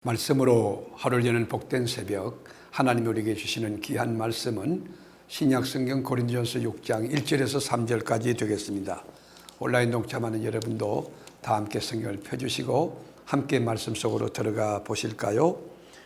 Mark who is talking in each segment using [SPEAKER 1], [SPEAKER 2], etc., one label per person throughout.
[SPEAKER 1] 말씀으로 하루를 여는 복된 새벽, 하나님이 우리에게 주시는 귀한 말씀은 신약성경 고린도전서 6장 1절에서 3절까지 되겠습니다. 온라인 동참하는 여러분도 다 함께 성경을 펴주시고 함께 말씀 속으로 들어가 보실까요?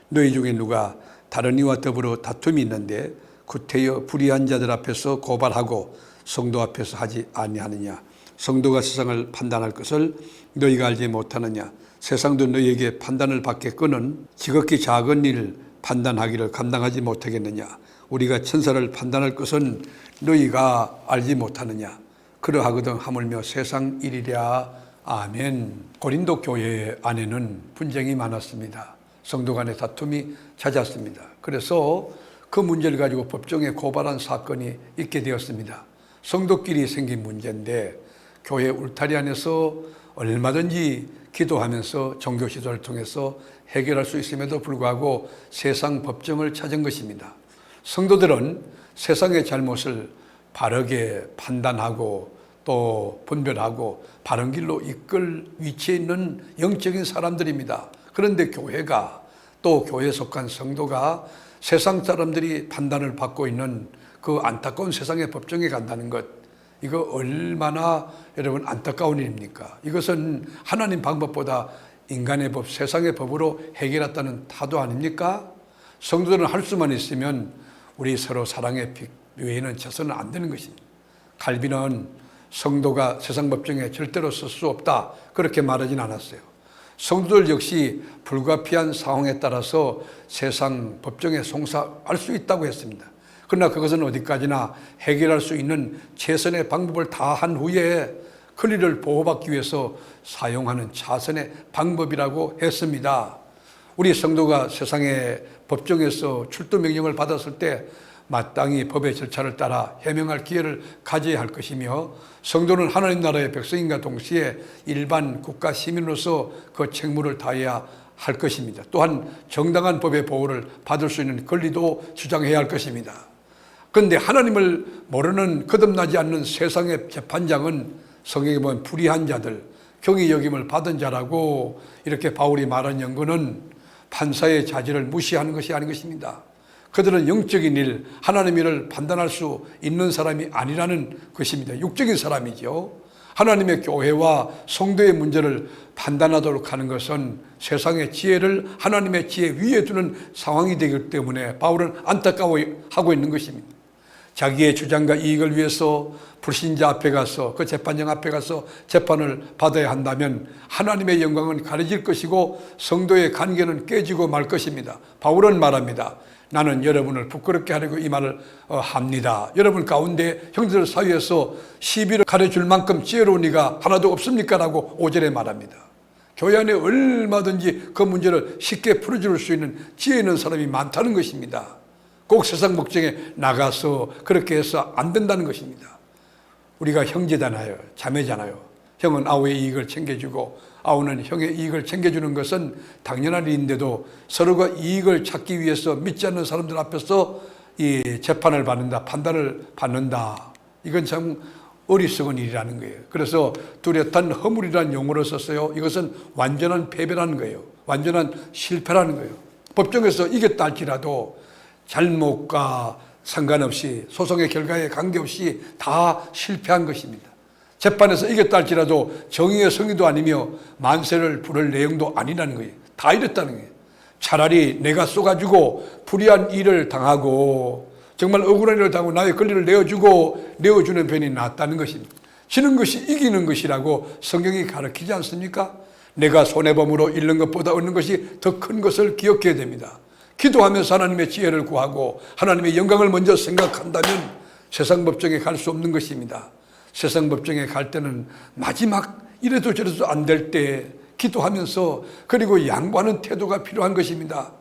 [SPEAKER 1] 너희 중에 누가 다른 이와 더불어 다툼이 있는데 구태여 불의한 자들 앞에서 고발하고 성도 앞에서 하지 아니하느냐? 성도가 세상을 판단할 것을 너희가 알지 못하느냐? 세상도 너희에게 판단을 받겠거는 지극히 작은 일 판단하기를 감당하지 못하겠느냐? 우리가 천사를 판단할 것은 너희가 알지 못하느냐? 그러하거든 하물며 세상 일이랴. 아멘. 고린도 교회 안에는 분쟁이 많았습니다. 성도 간의 다툼이 잦았습니다. 그래서 그 문제를 가지고 법정에 고발한 사건이 있게 되었습니다. 성도끼리 생긴 문제인데 교회 울타리 안에서 얼마든지 기도하면서 종교 지도를 통해서 해결할 수 있음에도 불구하고 세상 법정을 찾은 것입니다. 성도들은 세상의 잘못을 바르게 판단하고 또 분별하고 바른 길로 이끌 위치에 있는 영적인 사람들입니다. 그런데 교회가 또 교회에 속한 성도가 세상 사람들이 판단을 받고 있는 그 안타까운 세상의 법정에 간다는 것, 이거 얼마나 여러분 안타까운 일입니까? 이것은 하나님 방법보다 인간의 법, 세상의 법으로 해결했다는 타도 아닙니까? 성도들은 할 수만 있으면 우리 서로 사랑의 빛 외에는 쳐서는 안 되는 것입니다. 칼빈은 성도가 세상 법정에 절대로 설 수 없다, 그렇게 말하진 않았어요. 성도들 역시 불가피한 상황에 따라서 세상 법정에 송사할 수 있다고 했습니다. 그러나 그것은 어디까지나 해결할 수 있는 최선의 방법을 다 한 후에 권리를 보호받기 위해서 사용하는 차선의 방법이라고 했습니다. 우리 성도가 세상의 법정에서 출두 명령을 받았을 때 마땅히 법의 절차를 따라 해명할 기회를 가져야 할 것이며, 성도는 하나님 나라의 백성인과 동시에 일반 국가 시민으로서 그 책무를 다해야 할 것입니다. 또한 정당한 법의 보호를 받을 수 있는 권리도 주장해야 할 것입니다. 그런데 하나님을 모르는 거듭나지 않는 세상의 재판장은 성경에 보면 불의한 자들, 경히 여김을 받은 자라고 이렇게 바울이 말한 연고는 판사의 자질을 무시하는 것이 아닌 것입니다. 그들은 영적인 일, 하나님의 일을 판단할 수 있는 사람이 아니라는 것입니다. 육적인 사람이죠. 하나님의 교회와 성도의 문제를 판단하도록 하는 것은 세상의 지혜를 하나님의 지혜 위에 두는 상황이 되기 때문에 바울은 안타까워하고 있는 것입니다. 자기의 주장과 이익을 위해서 불신자 앞에 가서, 그 재판장 앞에 가서 재판을 받아야 한다면 하나님의 영광은 가려질 것이고 성도의 관계는 깨지고 말 것입니다. 바울은 말합니다. 나는 여러분을 부끄럽게 하려고 이 말을 합니다. 여러분 가운데 형제들 사이에서 시비를 가려줄 만큼 지혜로운 이가 하나도 없습니까? 라고 5절에 말합니다. 교회 안에 얼마든지 그 문제를 쉽게 풀어줄 수 있는 지혜 있는 사람이 많다는 것입니다. 꼭 세상 목적에 나가서 그렇게 해서 안 된다는 것입니다. 우리가 형제잖아요. 자매잖아요. 형은 아우의 이익을 챙겨주고 아우는 형의 이익을 챙겨주는 것은 당연한 일인데도 서로가 이익을 찾기 위해서 믿지 않는 사람들 앞에서 이 재판을 받는다, 판단을 받는다. 이건 참 어리석은 일이라는 거예요. 그래서 뚜렷한 허물이라는 용어를 썼어요. 이것은 완전한 패배라는 거예요. 완전한 실패라는 거예요. 법정에서 이겼다 할지라도 잘못과 상관없이 소송의 결과에 관계없이 다 실패한 것입니다. 재판에서 이겼다 할지라도 정의의 성의도 아니며 만세를 부를 내용도 아니라는 거예요. 다 이랬다는 거예요. 차라리 내가 쏘가지고 불의한 일을 당하고 정말 억울한 일을 당하고 나의 권리를 내어주는 편이 낫다는 것입니다. 지는 것이 이기는 것이라고 성경이 가르치지 않습니까? 내가 손해범으로 잃는 것보다 얻는 것이 더 큰 것을 기억해야 됩니다. 기도하면서 하나님의 지혜를 구하고 하나님의 영광을 먼저 생각한다면 세상 법정에 갈 수 없는 것입니다. 세상 법정에 갈 때는 마지막 이래도 저래도 안 될 때 기도하면서 그리고 양보하는 태도가 필요한 것입니다.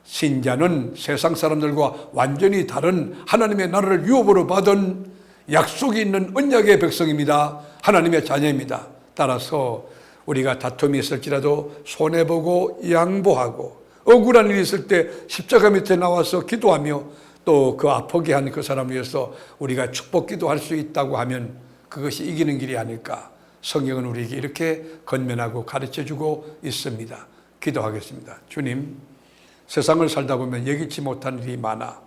[SPEAKER 1] 신자는 세상 사람들과 완전히 다른 하나님의 나라를 유업으로 받은 약속이 있는 언약의 백성입니다. 하나님의 자녀입니다. 따라서 우리가 다툼이 있을지라도 손해보고 양보하고 억울한 일이 있을 때 십자가 밑에 나와서 기도하며 또 그 아프게 한 그 사람을 위해서 우리가 축복 기도할 수 있다고 하면 그것이 이기는 길이 아닐까. 성경은 우리에게 이렇게 건면하고 가르쳐주고 있습니다. 기도하겠습니다. 주님, 세상을 살다 보면 예기치 못한 일이 많아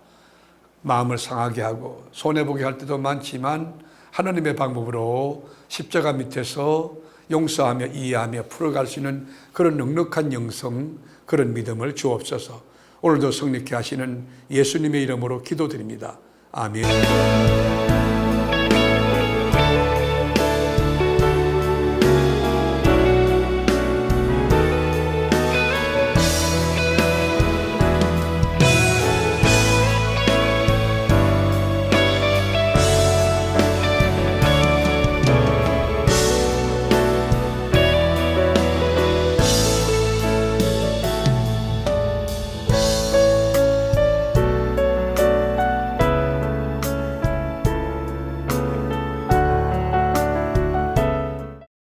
[SPEAKER 1] 마음을 상하게 하고 손해보게 할 때도 많지만 하나님의 방법으로 십자가 밑에서 용서하며 이해하며 풀어갈 수 있는 그런 넉넉한 영성, 그런 믿음을 주옵소서. 오늘도 성립케 하시는 예수님의 이름으로 기도드립니다. 아멘.